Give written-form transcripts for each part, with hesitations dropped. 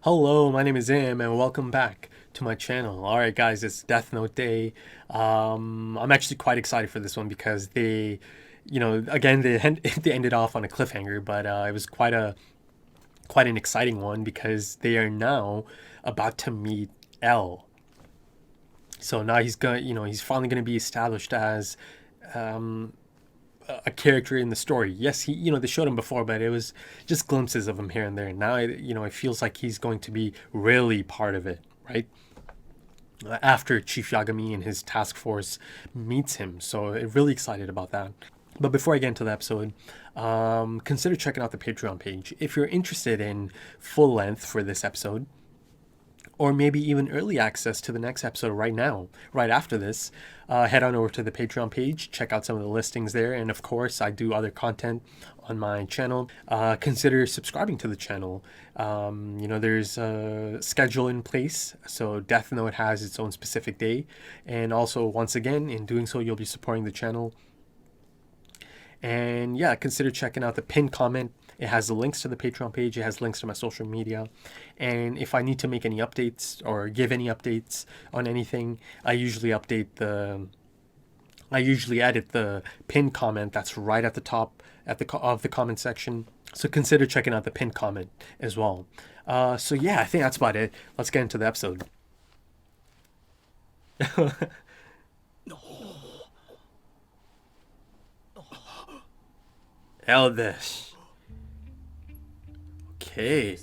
Hello, my name is Im, and welcome back to my channel. All right, guys, it's Death Note Day. I'm actually quite excited for this one because again, they ended off on a cliffhanger, but it was quite an exciting one because they are now about to meet L. So now he's finally gonna be established as um, a character in the story. Yes, they showed him before, but it was just glimpses of him here and there. Now, it feels like he's going to be really part of it, right? After Chief Yagami and his task force meets him. So I'm really excited about that. But before I get into the episode, consider checking out the Patreon page. If you're interested in full length for this episode, or maybe even early access to the next episode right now, right after this, head on over to the Patreon page, check out some of the listings there, and of course, I do other content on my channel. Consider subscribing to the channel. There's a schedule in place, so Death Note has its own specific day, and also, once again, in doing so, you'll be supporting the channel. And yeah, consider checking out the pinned comment. It has the links to the Patreon page. It has links to my social media. And if I need to make any updates or give any updates on anything, I usually edit the pinned comment that's right at the top of the comment section. So consider checking out the pinned comment as well. So yeah, I think that's about it. Let's get into the episode. Eldest. Okay.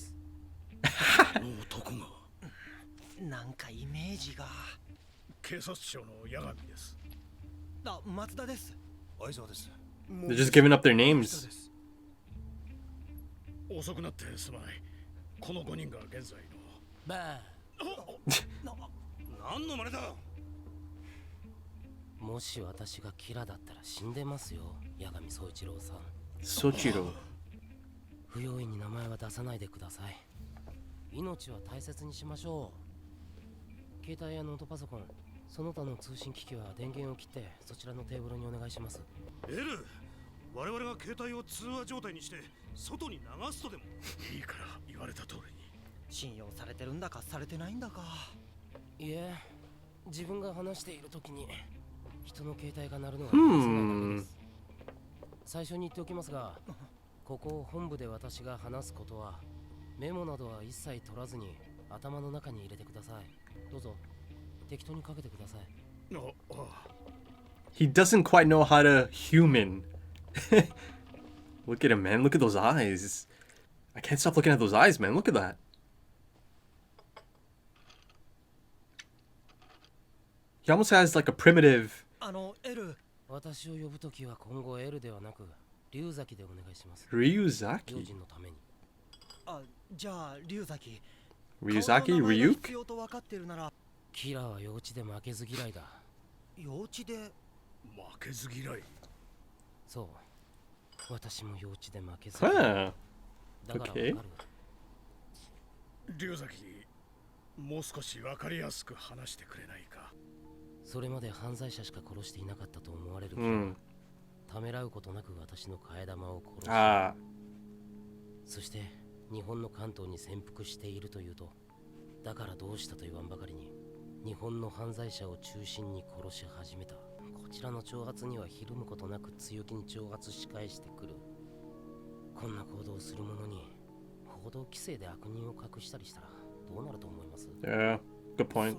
男がなんかイメージが。警察庁の八神です。あ、松田です。愛沢です。 They're just giving up their names. 遅くなってすまない。この5人が現在の。ばあ。何の真似だ。もし私がキラだったら死んでますよ、八神宗一郎さん。Sochiro. 不用意に名前は出さないでください。命は大切にしましょう。携帯やノートパソコン、その他の通信機器は電源を切ってそちらのテーブルにお願いします。L、我々が携帯を通話状態にして外に流すとでも。いいから言われた通りに。信用されてるんだかされてないんだか。いえ、自分が話している時に人の携帯が鳴るのは許せないだけです。最初に言っておきますが、ここ本部で私が話すことはメモなどは一切取らずに頭の中に入れてください。どうぞ適当にかけてください。He doesn't quite know how to human. Look at him, man. Look at those eyes. I can't stop looking at those eyes, man. Look at that. He almost has like a primitive. L、私を呼ぶときは今後 L ではなく龍崎でお願いします。 Ryuzaki. 両人のために。あ、じゃあ龍崎。 Ryuzaki? Ryuk? 必要と分かってるなら。キラは幼稚で負けず嫌いだ。幼稚で負けず嫌い。そう。私も幼稚で負けず嫌い。Huh. だから分かる。龍崎、もう少し分かりやすく話してくれないか。それまで犯罪者しか殺していなかったと思われるキラ、ためらうことなく私の替え玉を殺し、そして日本の関東に潜伏しているというと、だからどうしたと言わんばかりに日本の犯罪者を中心に殺し始めた。こちらの挑発にはひるむことなく強気に挑発し返してくる。こんな行動をする者に報道規制で悪人を隠したりしたらどうなると思います？ Yeah.Good point.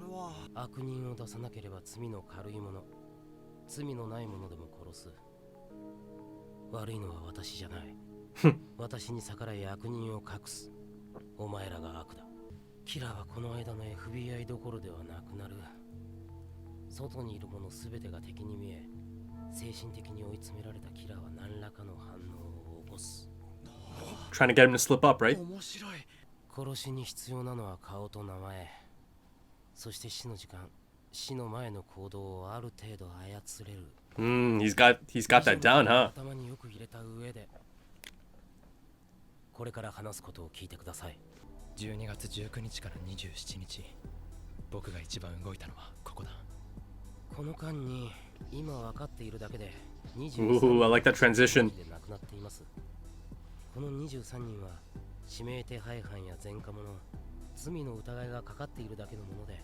悪人を出さなければ罪の軽いもの、罪のないものでも殺す。悪いのは私じゃない。私に逆らい悪人を隠す。お前らが悪だ。キラはこの間の FBI どころではなくなる。外にいる者すべてが敵に見え、精神的に追い詰められたキラは何らかの反応を起こす。Trying to get him to slip up, right? 面白い。殺しに必要なのは顔と名前。そして死の時間、死の前の行動をある程度操れる。He's got that down, huh? 頭によく入れた上で、これから話すことを聞いてください。12月19日から27日、僕が一番動いたのはここだ。この間に今分かっているだけで23 I like that transition. で亡くなっています。この23人は指名手配犯や前科者、罪の疑いがかかっているだけのもので、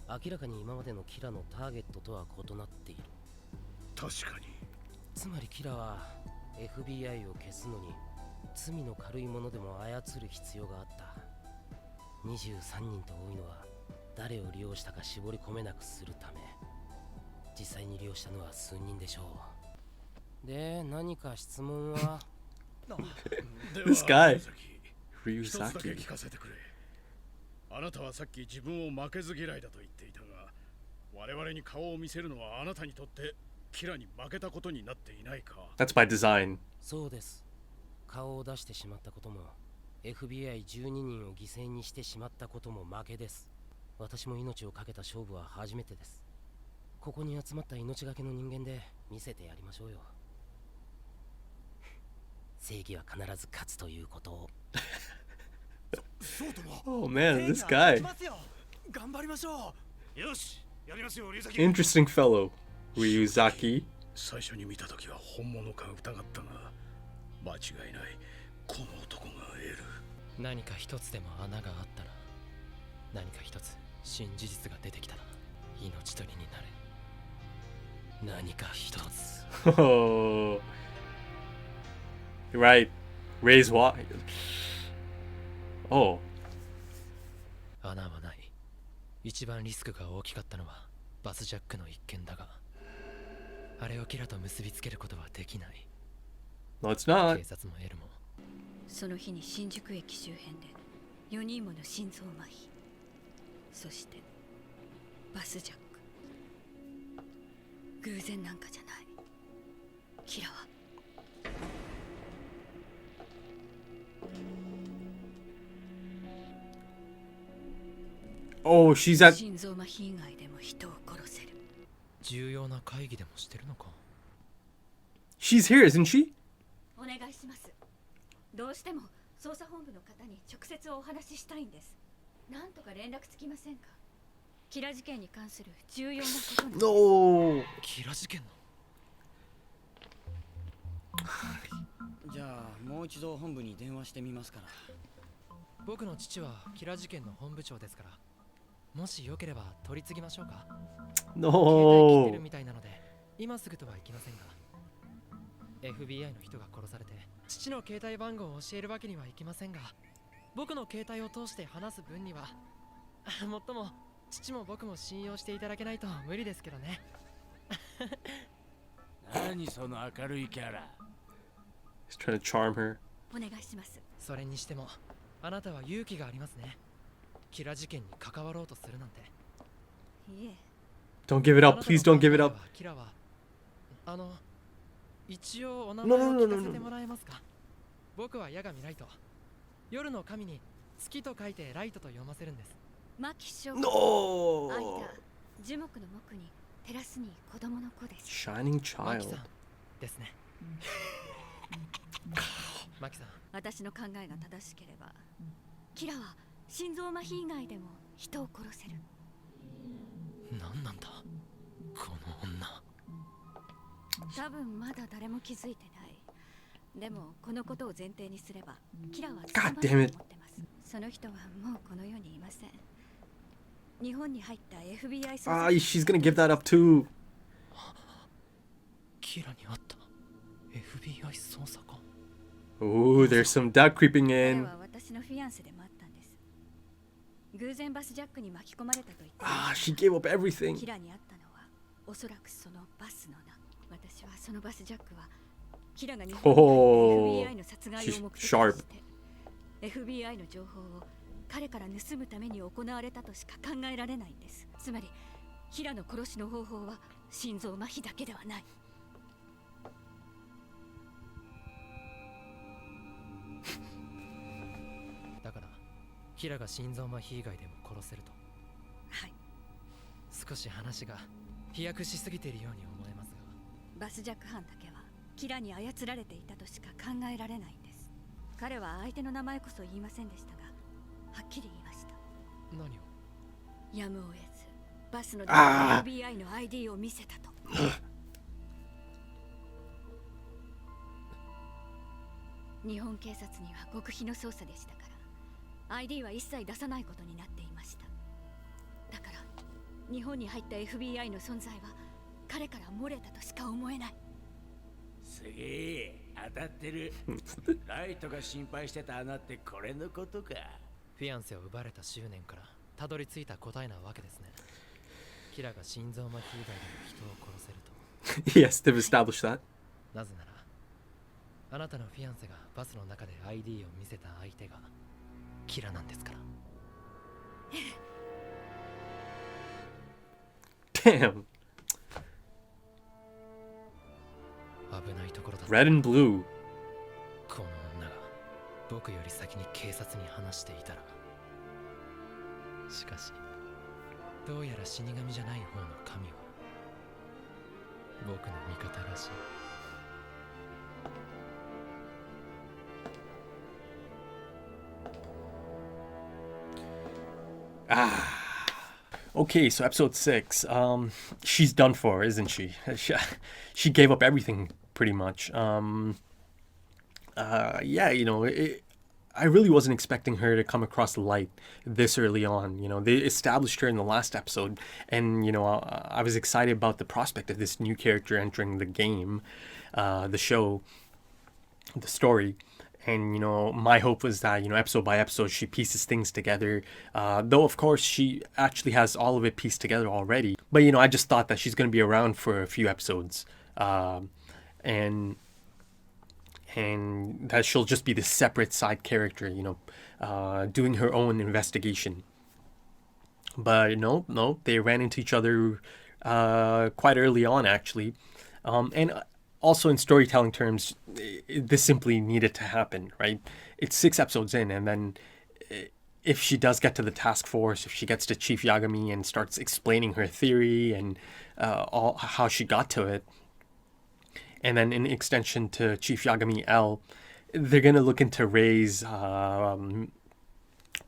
明らかに今までのキラのターゲットとは異なっている。確かに。つまりキラは FBI を消すのに罪の軽いものでも操る必要があった。23人と多いのは誰を利用したか絞り込めなくするため。実際に利用したのは数人でしょう。で、何か質問はThis guy 一つだけ Ryuzaki 聞かせてくれ。あなたはさっき自分を負けず嫌いだと言っていたが、我々に顔を見せるのはあなたにとってキラに負けたことになっていないか。 That's by design. そうです。顔を出してしまったことも FBI12 人を犠牲にしてしまったことも負けです。私も命を懸けた勝負は初めてです。ここに集まった命がけの人間で見せてやりましょうよ。正義は必ず勝つということを。そうとも。 Oh man, this guy. 頑張りましょよし、やりますよ、リザキ。 Interesting fellow. Ryuzaki. 最初に見たときは本物か疑ったが、間違いない。この男が得る。う。何か一つでも穴があったら、何か一つ新事実が出てきたら命取りになる。何か一つ。 Oh. Right. Ray's what? Oh. 穴はない。一番リスクが大きかったのはバスジャックの一件だが、あれをキラと結びつけることはできない。 No, it's not. 警察もエルもその日に新宿駅周辺で4人もの心臓麻痺、そしてバスジャック。偶然なんかじゃない。キラはOh, she's at. 心臓麻痺以外でも人を殺せる。重要な会議でもしてるのか。 She's here, isn't she? お願いします。どうしても捜査本部の方に直接お話ししたいんです。なんとか連絡つきませんか？キラ事件に関する重要なことなんです。 No. キラ事件の。じゃあもう一度本部に電話してみますから。僕の父はキラ事件の本部長ですから、もしよければ取り次ぎましょうか。携帯切ってる No. みたいなので今すぐとはいきませんが、 FBI の人が殺されて父の携帯番号を教えるわけにはいきませんが、僕の携帯を通して話す分にはもっとも父も僕も信用していただけないと無理ですけどね。何その明るいキャラ。 He's trying to charm her. お願いします。それにしてもあなたは勇気がありますね。キラ事件に関わろうとするなんて。いえ、 Don't give it up. Please don't give it up. キラは一応お名 No, 前 no, を no, 聞 no, かせ no. てもらえますか。僕はヤガミライト。夜の神に月と書いてライトと読ませるんです。牧翔。 No. 間、樹木の木に照らすに子供の子です。 Shining マキ child. さんですね。マキさん、私の考えが正しければ、キラは心臓麻痺以外でも人を殺せる。何なんだこの女。多分まだ誰も気づいてない。でもこのことを前提にすれば、キラは捕ま God る damn と it. 思ってます。その人はもうこの世にいません。日本に入った FBI 捜査 Ah, she's gonna give that up too. キラに会った FBI 捜査官。 Oh, there's some doubt creeping 彼 in. は私のフィアンセでもあったんです。偶然バスジャックに巻き込まれたと言って Ah, she gave up everything. キラに会ったのはおそらくそのバスの名。私はそのバスジャックはキラが日本に入った FBI の殺害を目的として FBI の情報を彼から盗むために行われたとしか考えられないんです。つまりキラの殺しの方法は心臓麻痺だけではない。だからキラが心臓麻痺以外でも殺せると。はい。少し話が飛躍しすぎているように思えますが。バスジャック犯だけはキラに操られていたとしか考えられないんです。彼は相手の名前こそ言いませんでしたが、はっきり言いました。何を。やむを得ずバスのあー FBI の ID を見せたと。日本警察には極秘の捜査でしたから、ID は一切出さないことになっていました。だから日本に入った FBI の存在は彼から漏れたとしか思えない。すげえ当たってる。ライトが心配してた穴ってこれのことか。フィアンセを奪われた執念からたどり着いた答えなわけですね。キラが心臓麻痺以外で人を殺せると。Yes, they've established that. なぜならあなたのフィアンセがバスの中で ID を見せた相手がキラなんですから。Damn. 危ないところだった。 Red and blue. この女が僕より先に警察に話していたら。しかしどうやら死神じゃない方の神は僕の味方らしい。Okay, so episode 6. She's done for, isn't she? She gave up everything pretty much. Yeah, you know, I really wasn't expecting her to come across light this early on. You know, they established her in the last episode, and you know, I was excited about the prospect of this new character entering the game, the show, the story. And, you know, my hope was that, you know, episode by episode, she pieces things together. Though, of course, she actually has all of it pieced together already. But, you know, I just thought that she's going to be around for a few episodes. And that she'll just be this separate side character, you know, doing her own investigation. But no, they ran into each other quite early on, actually. And also in storytelling terms, this simply needed to happen, right? It's 6 episodes in, and then if she does get to the task force, if she gets to Chief Yagami and starts explaining her theory and all how she got to it, and then in extension to Chief Yagami L, they're gonna look into Rei's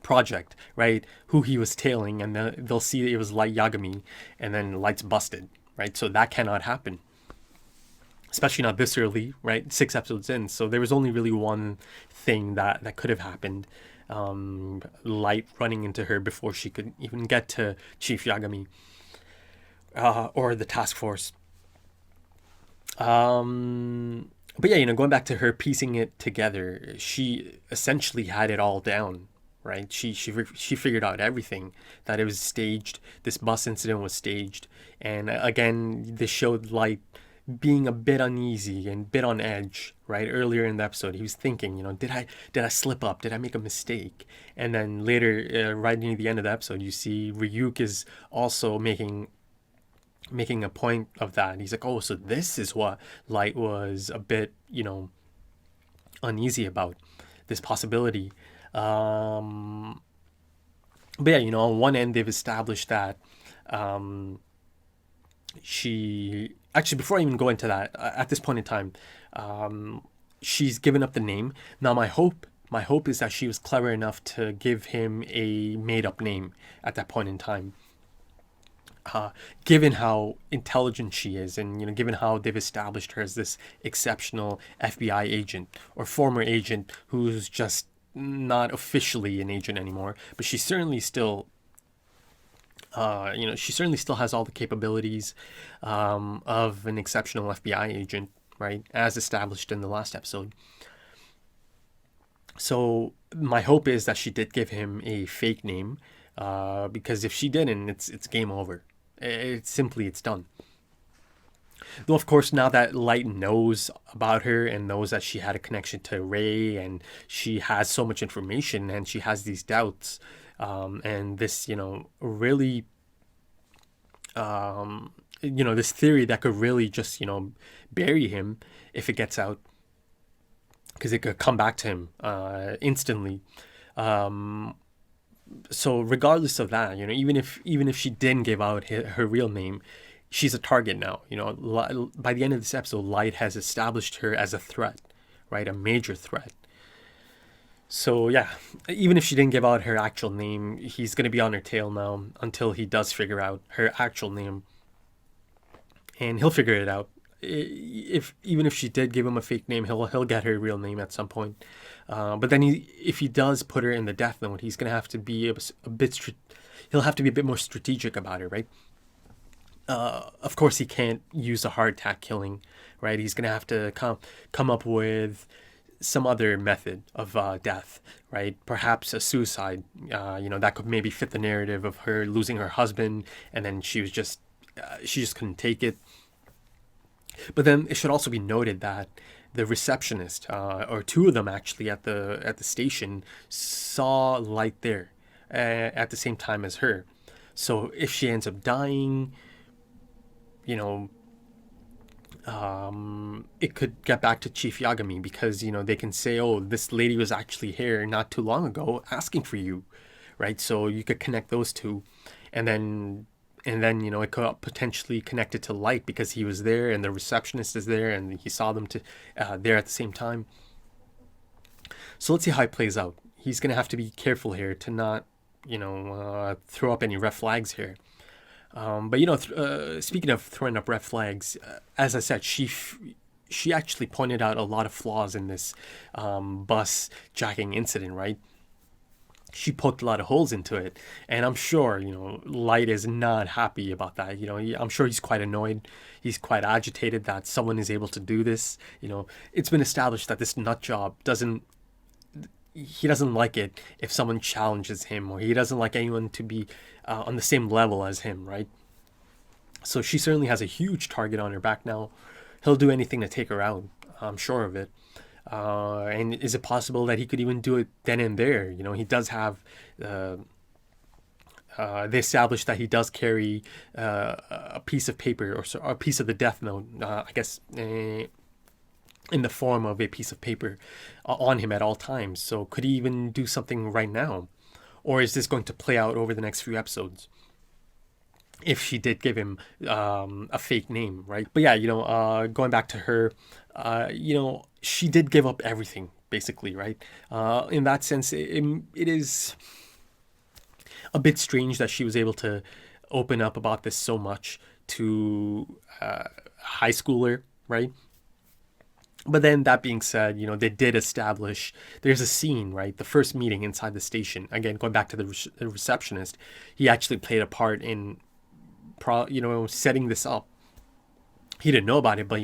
project, right? Who he was tailing, and they'll see it was Light Yagami, and then Light's busted, right? So that cannot happen. Especially not this early, right? 6 episodes in. So there was only really one thing that could have happened. Light running into her before she could even get to Chief Yagami or the task force. But yeah, you know, going back to her piecing it together, she essentially had it all down, right? She figured out everything, that it was staged. This bus incident was staged. And again, this showed Light being a bit uneasy and a bit on edge, right? Earlier in the episode, he was thinking, you know, did I slip up? Did I make a mistake? And then later, right near the end of the episode, you see Ryuk is also making a point of that. He's like, oh, so this is what Light was a bit, you know, uneasy about, this possibility. But yeah, you know, on one end, they've established that she... Actually, before I even go into that, at this point in time, she's given up the name. Now, my hope is that she was clever enough to give him a made-up name at that point in time. Given how intelligent she is, and you know, given how they've established her as this exceptional FBI agent or former agent who's just not officially an agent anymore, but she's certainly still. You know, she certainly still has all the capabilities of an exceptional FBI agent, right? As established in the last episode. So my hope is that she did give him a fake name, because if she didn't, it's game over. It's done. Though, of course, now that Light knows about her and knows that she had a connection to Rei and she has so much information and she has these doubts, and this, you know, really, you know, this theory that could really just, you know, bury him if it gets out, because it could come back to him instantly. So regardless of that, you know, even if she didn't give out her real name, she's a target now. You know, by the end of this episode, Light has established her as a threat, right? A major threat. So yeah, even if she didn't give out her actual name, he's going to be on her tail now until he does figure out her actual name. And he'll figure it out if even if she did give him a fake name, he'll get her real name at some point. But then if he does put her in the death note, he's gonna have to be a bit. He'll have to be a bit more strategic about it, right? Of course, he can't use a heart attack killing, right? He's gonna have to come up with some other method of death, right? Perhaps a suicide. That could maybe fit the narrative of her losing her husband, and then she just couldn't take it. But then it should also be noted that the receptionist, or two of them actually at the station, saw light there at the same time as her. So if she ends up dying, it could get back to Chief Yagami, because they can say, oh, this lady was actually here not too long ago asking for you, right? So you could connect those two, and then it could potentially connect it to Light, because he was there and the receptionist is there and he saw them there at the same time. So let's see how it plays out. He's gonna have to be careful here to not throw up any red flags here. But speaking of throwing up red flags, as I said, she actually pointed out a lot of flaws in this bus jacking incident, right? She poked a lot of holes into it, and I'm sure Light is not happy about that. I'm sure he's quite annoyed. He's quite agitated that someone is able to do this. It's been established that this nut job doesn't like it if someone challenges him, or he doesn't like anyone to be on the same level as him, right? So she certainly has a huge target on her back now. He'll do anything to take her out. I'm sure of it. And is it possible that he could even do it then and there? He does have. They established that he does carry a piece of paper, or a piece of the death note, I guess, in the form of a piece of paper on him at all times. So could he even do something right now? Or is this going to play out over the next few episodes? If she did give him a fake name, right? But yeah, going back to her, she did give up everything, basically, right? In that sense, it is a bit strange that she was able to open up about this so much to a high schooler, right? But then that being said, they did establish, there's a scene, right? The first meeting inside the station, again, going back to the receptionist, he actually played a part in, setting this up. He didn't know about it, but,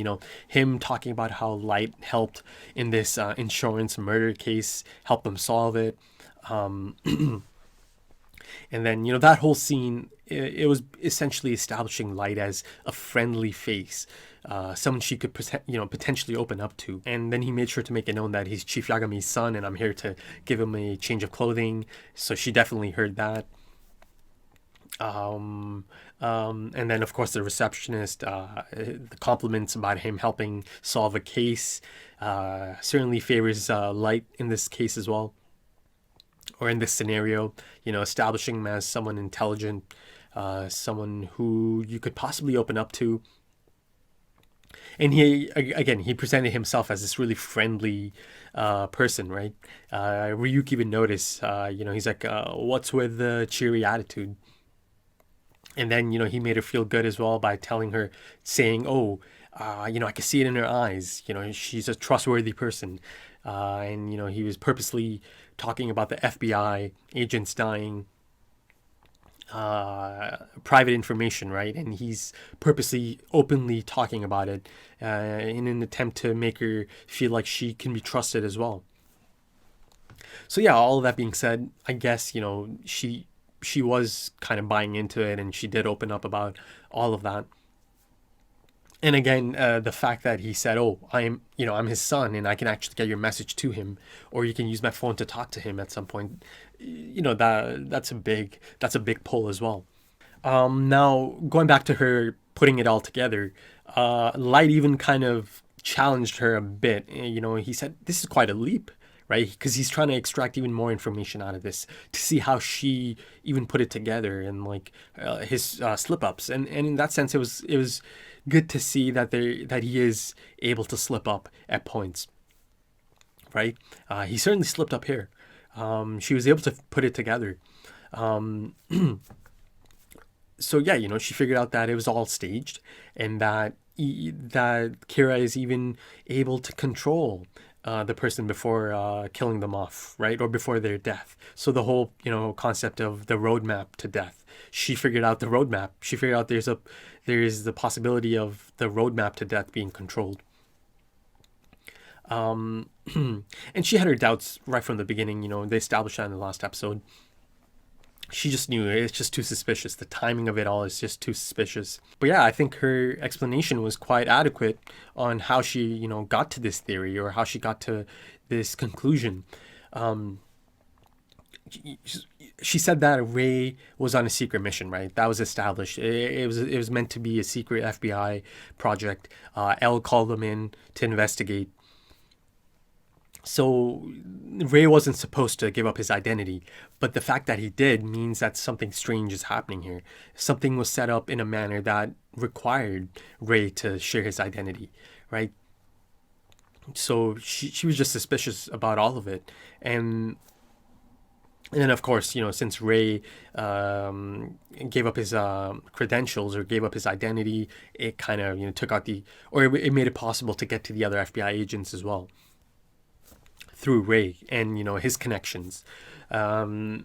him talking about how Light helped in this insurance murder case, helped them solve it. And then, that whole scene, it was essentially establishing Light as a friendly face, someone she could, potentially open up to. And then he made sure to make it known that he's Chief Yagami's son, and I'm here to give him a change of clothing. So she definitely heard that. And then, of course, the receptionist, the compliments about him helping solve a case, certainly favors Light in this case as well. Or in this scenario, establishing him as someone intelligent, someone who you could possibly open up to. And he presented himself as this really friendly person, right? Ryuk even noticed, he's like, what's with the cheery attitude? And then, he made her feel good as well by saying, oh, I can see it in her eyes. She's a trustworthy person. And, he was purposely talking about the FBI agents dying, private information, right? And he's purposely openly talking about it in an attempt to make her feel like she can be trusted as well. So yeah, all of that being said, I guess, she was kind of buying into it, and she did open up about all of that. And again, the fact that he said, oh, I'm his son, and I can actually get your message to him, or you can use my phone to talk to him at some point, that's a big pull as well. Now, going back to her putting it all together, Light even kind of challenged her a bit. He said, this is quite a leap, right? Because he's trying to extract even more information out of this to see how she even put it together, and his slip-ups. And in that sense, it was good to see that he is able to slip up at points, right? He certainly slipped up here. She was able to put it together. So yeah, she figured out that it was all staged, and that that Kira is even able to control the person before killing them off, right? Or before their death. So the whole, concept of the roadmap to death. She figured out the roadmap. She figured out there's the possibility of the roadmap to death being controlled. And she had her doubts right from the beginning. They established that in the last episode. She just knew it's just too suspicious. The timing of it all is just too suspicious. But yeah, I think her explanation was quite adequate on how she, got to this theory, or how she got to this conclusion. She said that Ray was on a secret mission, right? That was established. It was meant to be a secret FBI project. Elle called them in to investigate. So Ray wasn't supposed to give up his identity, but the fact that he did means that something strange is happening here. Something was set up in a manner that required Ray to share his identity, right? So she was just suspicious about all of it. And then, of course, since Ray gave up his credentials, or gave up his identity, it kind of, took out it made it possible to get to the other FBI agents as well, through Ray and, his connections. The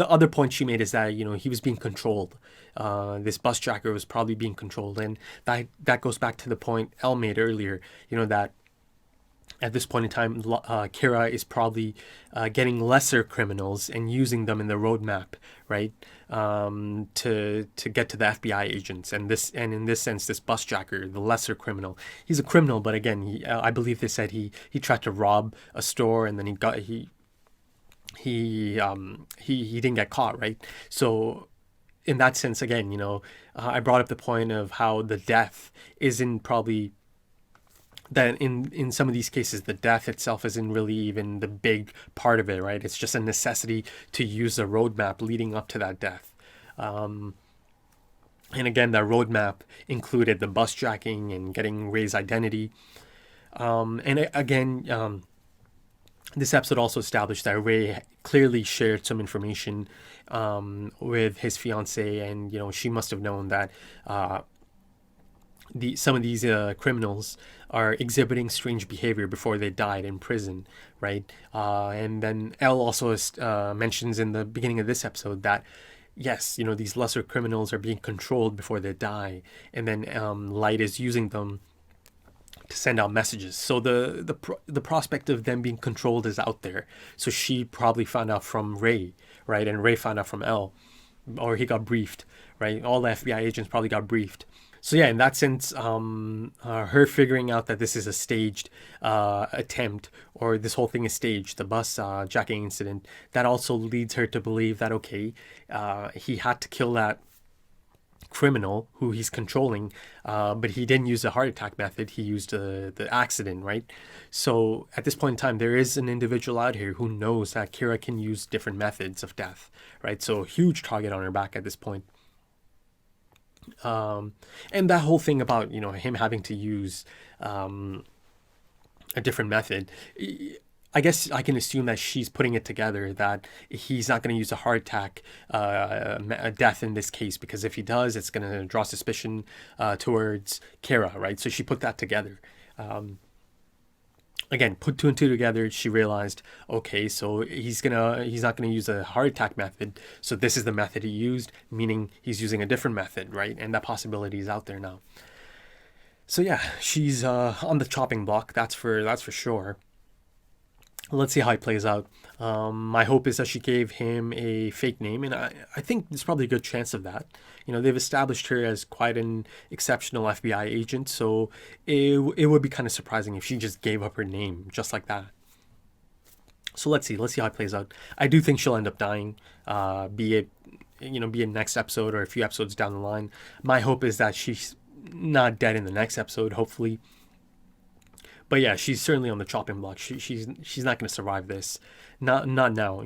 other point she made is that, he was being controlled. This bus tracker was probably being controlled. And that goes back to the point Elle made earlier, that at this point in time, Kira is probably getting lesser criminals and using them in the roadmap, right? To get to the FBI agents, and in this sense, this bus jacker, the lesser criminal, he's a criminal, but again, I believe they said he tried to rob a store, and then he didn't get caught, right? So in that sense, again, I brought up the point of how the death isn't probably. That in some of these cases, the death itself isn't really even the big part of it, right? It's just a necessity to use the roadmap leading up to that death. And again, that roadmap included the bus jacking and getting Ray's identity. This episode also established that Ray clearly shared some information with his fiancée, and she must have known that some of these criminals are exhibiting strange behavior before they died in prison, right? And then Elle also mentions in the beginning of this episode that, yes, these lesser criminals are being controlled before they die, and then Light is using them to send out messages. So the prospect of them being controlled is out there. So she probably found out from Ray, right? And Ray found out from Elle, or he got briefed, right? All the FBI agents probably got briefed. So yeah, in that sense, her figuring out that this is a staged attempt, or this whole thing is staged, the bus jacking incident, that also leads her to believe that, okay, he had to kill that criminal who he's controlling, but he didn't use the heart attack method, he used the accident, right? So at this point in time, there is an individual out here who knows that Kira can use different methods of death, right? So huge target on her back at this point. And that whole thing about him having to use a different method, I guess I can assume that she's putting it together that he's not going to use a heart attack death in this case, because if he does, it's going to draw suspicion towards Kira, right? So she put that together. Again, put two and two together, she realized, okay, so he's not gonna use a heart attack method, so this is the method he used, meaning he's using a different method, right? And that possibility is out there now. So yeah, she's on the chopping block, that's for sure. Let's see how it plays out. My hope is that she gave him a fake name, and I think there's probably a good chance of that. They've established her as quite an exceptional FBI agent, so it would be kind of surprising if she just gave up her name just like that. So let's see how it plays out. I do think she'll end up dying, be it next episode or a few episodes down the line. My hope is that she's not dead in the next episode, hopefully. But yeah, she's certainly on the chopping block. She's not going to survive this. Not now.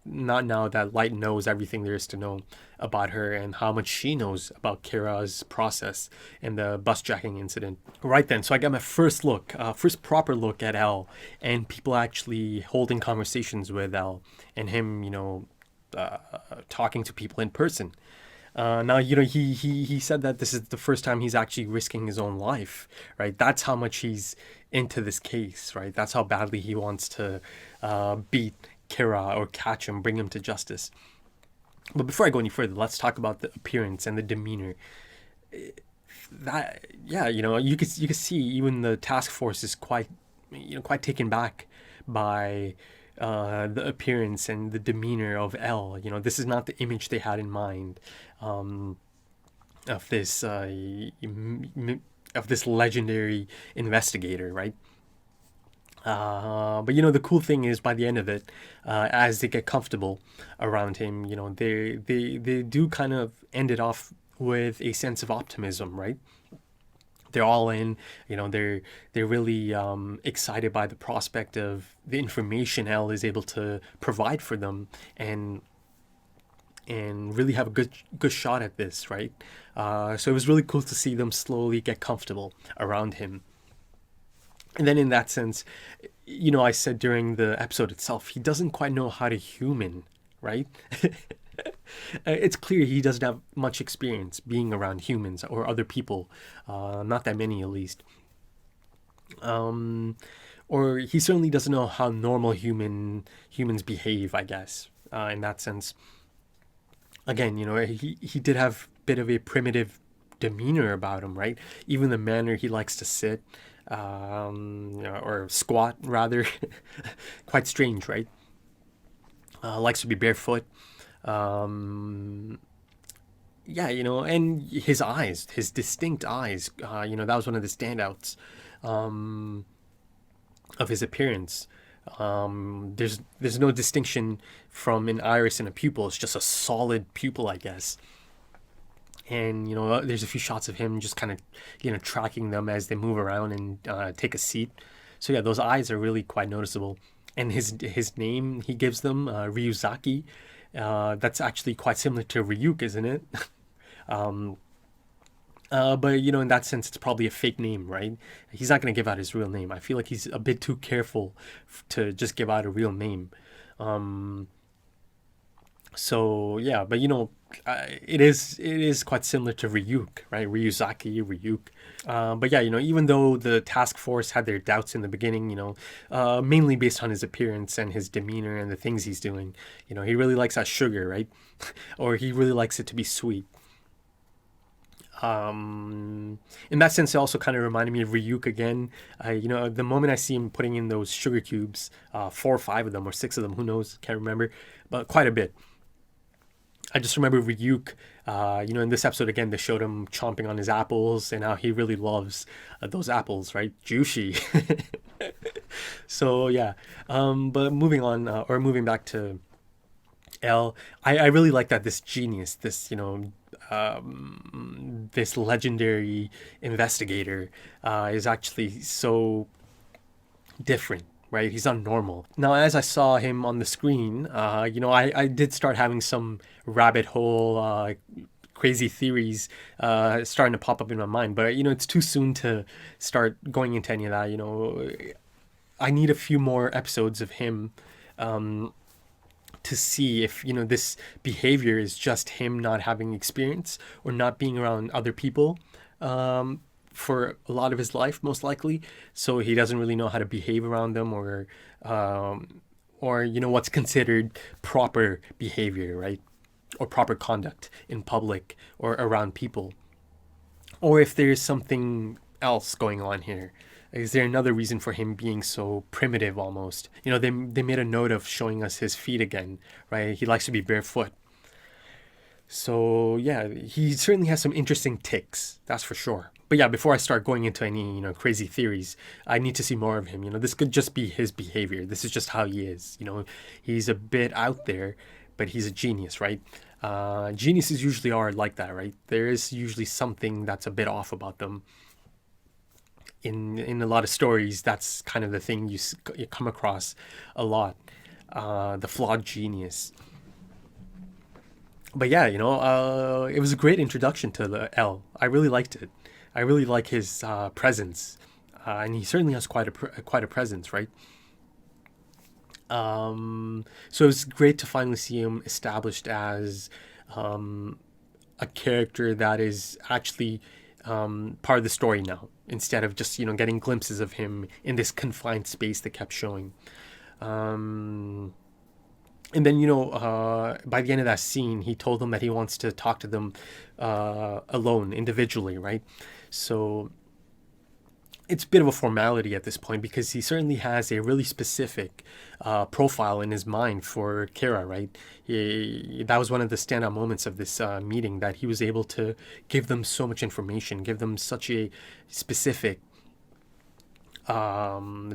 Not now that Light knows everything there is to know about her and how much she knows about Kira's process and the bus jacking incident. Right then, so I got my first proper look at Elle, and people actually holding conversations with Elle, and him, talking to people in person. Now, you know, he said that this is the first time he's actually risking his own life, right? That's how much he's into this case, right? That's how badly he wants to beat Kira or catch him, bring him to justice. But before I go any further, let's talk about the appearance and the demeanor. That, yeah, you know, you could see even the task force is quite, you know, quite taken back by the appearance and the demeanor of L. You know, this is not the image they had in mind of this legendary investigator, right? But you know, the cool thing is by the end of it, as they get comfortable around him, you know, they do kind of end it off with a sense of optimism, right? They're all in, you know, they're really excited by the prospect of the information L is able to provide for them, and really have a good shot at this, right? So it was really cool to see them slowly get comfortable around him. And then in that sense, you know, I said during the episode itself, he doesn't quite know how to human, right? It's clear he doesn't have much experience being around humans or other people, not that many at least. Or he certainly doesn't know how normal humans behave, I guess, in that sense. Again, you know, he did have a bit of a primitive demeanor about him, right? Even the manner he likes to sit, you know, or squat rather, quite strange, right? Likes to be barefoot. Yeah, you know, and his eyes, his distinct eyes, you know, that was one of the standouts of his appearance. There's no distinction from an iris and a pupil. It's just a solid pupil, I guess. And you know, there's a few shots of him just kind of, you know, tracking them as they move around and take a seat. So yeah, those eyes are really quite noticeable. And his name he gives them, Ryuzaki, that's actually quite similar to Ryuk, isn't it? But you know, in that sense, it's probably a fake name, right? He's not going to give out his real name. I feel like he's a bit too careful to just give out a real name. So yeah, but you know, it is quite similar to Ryuk, right? Ryuzaki, Ryuk. But yeah, you know, even though the task force had their doubts in the beginning, you know, mainly based on his appearance and his demeanor and the things he's doing, you know, he really likes that sugar, right? Or he really likes it to be sweet. In that sense, it also kind of reminded me of Ryuk again. You know, the moment I see him putting in those sugar cubes, 4 or 5 of them or 6 of them, who knows, can't remember, but quite a bit. I just remember Ryuk, you know, in this episode again, they showed him chomping on his apples and how he really loves those apples, right? Juicy. So yeah, but moving on, or moving back to L, I really like that this genius, this, you know, this legendary investigator is actually so different, right? He's not normal. Now, as I saw him on the screen, you know, I did start having some rabbit hole, crazy theories starting to pop up in my mind. But, you know, it's too soon to start going into any of that. You know, I need a few more episodes of him to see if, you know, this behavior is just him not having experience or not being around other people for a lot of his life, most likely. So he doesn't really know how to behave around them, or you know, what's considered proper behavior, right? Or proper conduct in public or around people. Or if there's something else going on here. Is there another reason for him being so primitive almost? You know, they made a note of showing us his feet again, right? He likes to be barefoot. So yeah, he certainly has some interesting tics, that's for sure. But yeah, before I start going into any, you know, crazy theories, I need to see more of him. You know, this could just be his behavior. This is just how he is. You know, he's a bit out there, but he's a genius, right? Geniuses usually are like that, right? There is usually something that's a bit off about them. In a lot of stories, that's kind of the thing you come across a lot, the flawed genius. But yeah, you know, it was a great introduction to the L. I really liked it. I really like his presence, and he certainly has quite a presence, right? So it was great to finally see him established as a a character that is actually part of the story now, instead of just getting glimpses of him in this confined space that kept showing. And then by the end of that scene, he told them that he wants to talk to them alone, individually, right? So it's a bit of a formality at this point, because he certainly has a really specific profile in his mind for Kira, right? That was one of the standout moments of this meeting, that he was able to give them so much information, give them such a specific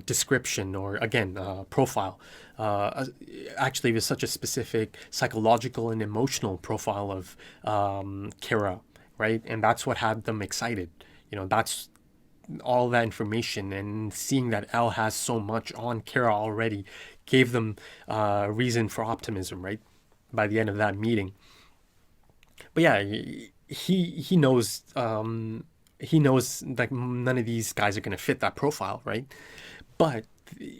description, or again, profile. Actually, it was such a specific psychological and emotional profile of Kira, right? And that's what had them excited. That's all that information, and seeing that L has so much on Kira already gave them reason for optimism, right? By the end of that meeting. But yeah, he knows like none of these guys are going to fit that profile, right? But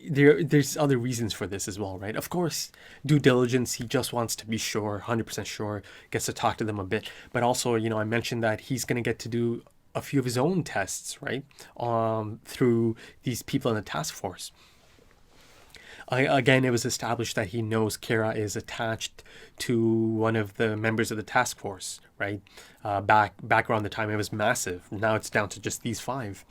there's other reasons for this as well, right? Of course, due diligence, he just wants to be sure, 100% sure, gets to talk to them a bit. But also, I mentioned that he's going to get to do a few of his own tests, right? Through these people in the task force. Again, it was established that he knows Kira is attached to one of the members of the task force, right? Back around the time it was massive. Now it's down to just these 5.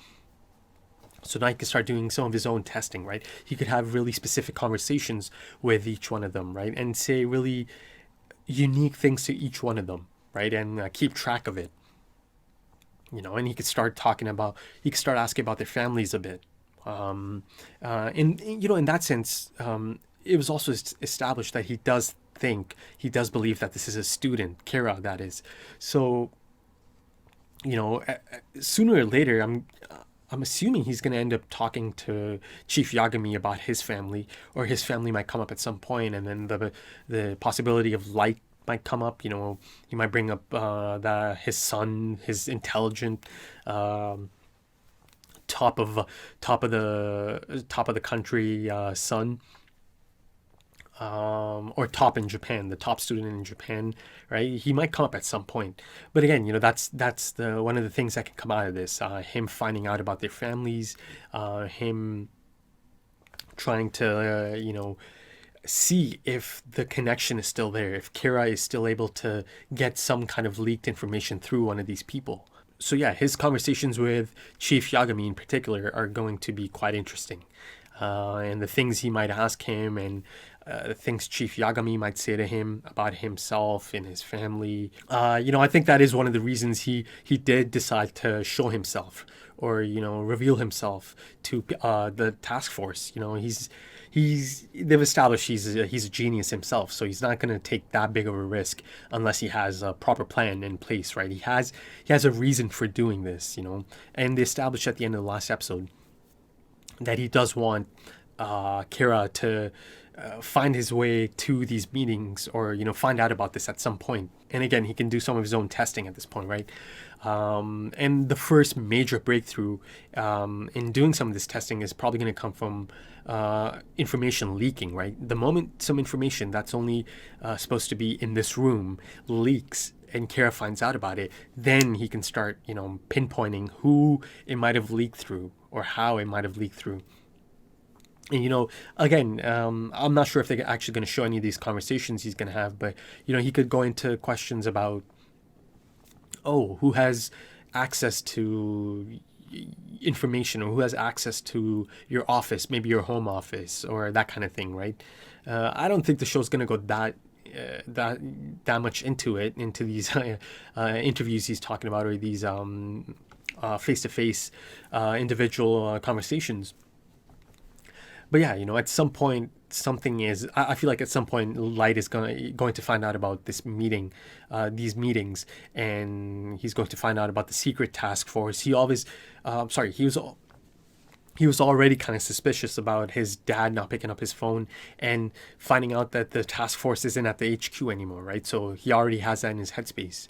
So now he can start doing some of his own testing, right? He could have really specific conversations with each one of them, right? And say really unique things to each one of them, right? And keep track of it. And he could start asking about their families a bit. In that sense, it was also established that he does believe that this is a student, Kira, that is. So, sooner or later, I'm assuming he's going to end up talking to Chief Yagami about his family, or his family might come up at some point, and then the possibility of Light might come up. He might bring up his son, his intelligent, top of the country son, or top in Japan, the top student in Japan, right? He might come up at some point. But again, that's the one of the things that can come out of this. Him finding out about their families, him trying to see if the connection is still there, if Kira is still able to get some kind of leaked information through one of these people. So yeah, his conversations with Chief Yagami in particular are going to be quite interesting. And the things he might ask him, and the things Chief Yagami might say to him about himself and his family. I think that is one of the reasons he did decide to show himself, or reveal himself to the task force. They've established he's a genius himself, so he's not going to take that big of a risk unless he has a proper plan in place, right? He has a reason for doing this, and they established at the end of the last episode that he does want Kira to find his way to these meetings, or find out about this at some point. And again, he can do some of his own testing at this point, right? And the first major breakthrough in doing some of this testing is probably going to come from information leaking, right? The moment some information that's only supposed to be in this room leaks, and Kira finds out about it, then he can start, pinpointing who it might have leaked through, or how it might have leaked through. And again, I'm not sure if they're actually going to show any of these conversations he's going to have, but he could go into questions about, who has access to information, or who has access to your office, maybe your home office, or that kind of thing, right? I don't think the show's going to go that much into these interviews he's talking about, or these face-to-face individual conversations. But yeah, at some point, I feel like at some point Light is going to find out about this meeting, these meetings, and he's going to find out about the secret task force. He was already kind of suspicious about his dad not picking up his phone, and finding out that the task force isn't at the HQ anymore, right? So he already has that in his headspace.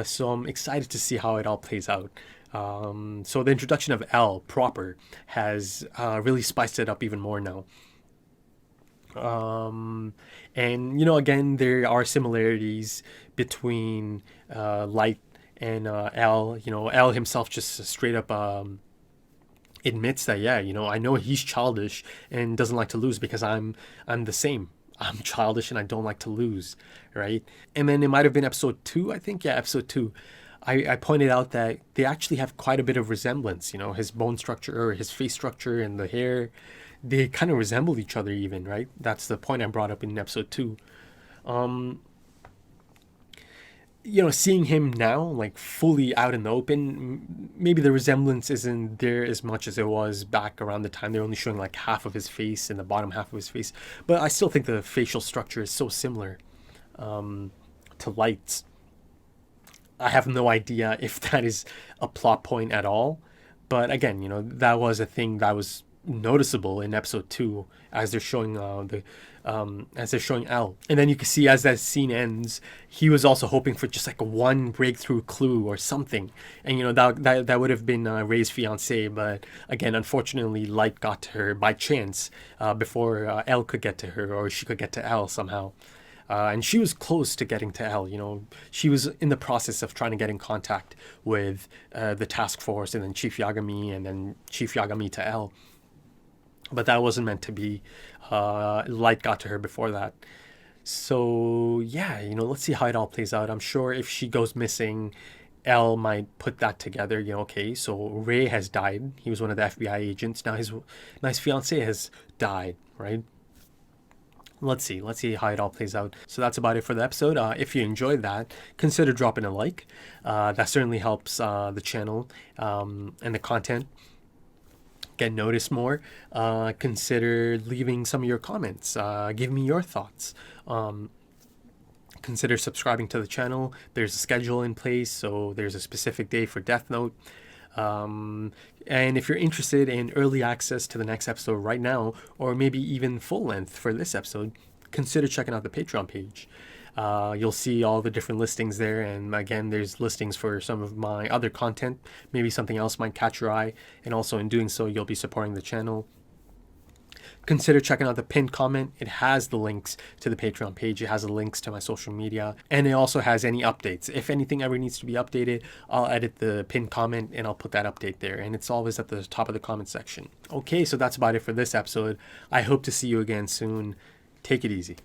So I'm excited to see how it all plays out. So the introduction of L proper has really spiced it up even more now. And again, there are similarities between Light and L. L himself just straight up admits that, yeah, I know he's childish and doesn't like to lose because I'm the same. I'm childish and I don't like to lose, right? And then it might have been episode 2, I think. Yeah, episode 2. I pointed out that they actually have quite a bit of resemblance. His bone structure or his face structure and the hair, they kind of resemble each other even, right? That's the point I brought up in episode 2. Seeing him now, like fully out in the open, maybe the resemblance isn't there as much as it was back around the time. They're only showing like half of his face and the bottom half of his face. But I still think the facial structure is so similar to Light's. I have no idea if that is a plot point at all. But again, that was a thing that was noticeable in episode 2 as they're showing L. And then you can see as that scene ends, he was also hoping for just like one breakthrough clue or something. And that would have been Ray's fiance, but again, unfortunately, Light got to her by chance before L could get to her, or she could get to L somehow. And she was close to getting to L. She was in the process of trying to get in contact with the task force, and then Chief Yagami, and then Chief Yagami to L. But that wasn't meant to be. Light got to her before that. So yeah, let's see how it all plays out. I'm sure if she goes missing, L might put that together. Okay, so Ray has died. He was one of the FBI agents. Now his fiance has died, right? Let's see how it all plays out. So that's about it for the episode. If you enjoyed that, consider dropping a like. That certainly helps the channel and the content get noticed more. Consider leaving some of your comments. Give me your thoughts. Consider subscribing to the channel. There's a schedule in place, so there's a specific day for Death Note. And if you're interested in early access to the next episode right now, or maybe even full length for this episode, consider checking out the Patreon page. You'll see all the different listings there, and again, there's listings for some of my other content. Maybe something else might catch your eye, and also in doing so, you'll be supporting the channel. Consider checking out the pinned comment. It has the links to the Patreon page. It has the links to my social media, and it also has any updates. If anything ever needs to be updated, I'll edit the pinned comment and I'll put that update there, and it's always at the top of the comment section. Okay, so that's about it for this episode. I hope to see you again soon. Take it easy.